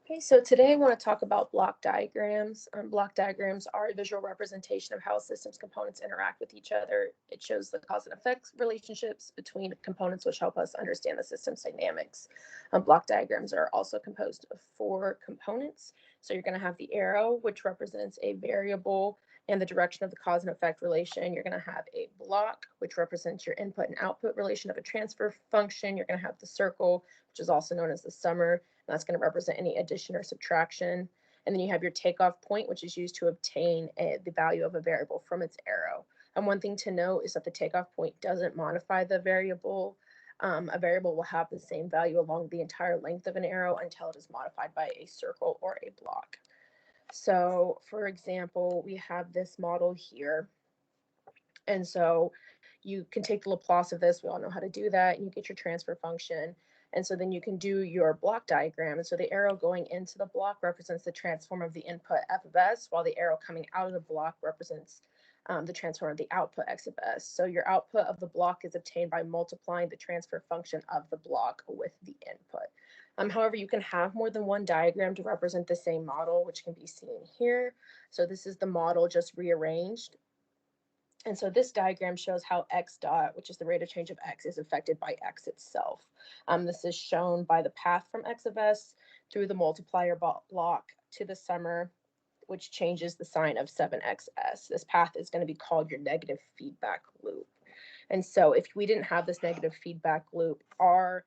Okay, so today I want to talk about block diagrams. Block diagrams are a visual representation of how a system's components interact with each other. It shows the cause and effects relationships between components, which help us understand the system's dynamics. Block diagrams are also composed of four components. So you're going to have the arrow, which represents a variable and the direction of the cause and effect relation. You're going to have a block, which represents your input and output relation of a transfer function. You're going to have the circle, which is also known as the summer. That's going to represent any addition or subtraction. And then you have your takeoff point, which is used to obtain the value of a variable from its arrow. And one thing to note is that the takeoff point doesn't modify the variable. A variable will have the same value along the entire length of an arrow until it is modified by a circle or a block. So, for example, we have this model here. And so you can take the Laplace of this. We all know how to do that. And you get your transfer function. And so then you can do your block diagram. And so the arrow going into the block represents the transform of the input f of s, while the arrow coming out of the block represents the transform of the output x of s. So your output of the block is obtained by multiplying the transfer function of the block with the input. However, you can have more than one diagram to represent the same model, which can be seen here. So this is the model just rearranged. And so this diagram shows how x dot, which is the rate of change of x, is affected by x itself. This is shown by the path from x of s through the multiplier block to the summer, which changes the sign of 7xs. This path is going to be called your negative feedback loop. And so if we didn't have this negative feedback loop, our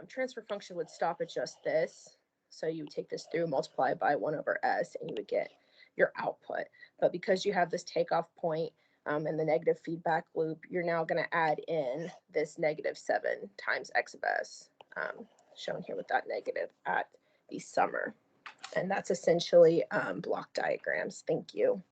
transfer function would stop at just this. So you would take this through, multiply by 1 over s, and you would get your output. But because you have this takeoff point, and the negative feedback loop, you're now going to add in this negative 7 times x of s, shown here with that negative at the summer. And that's essentially block diagrams. Thank you.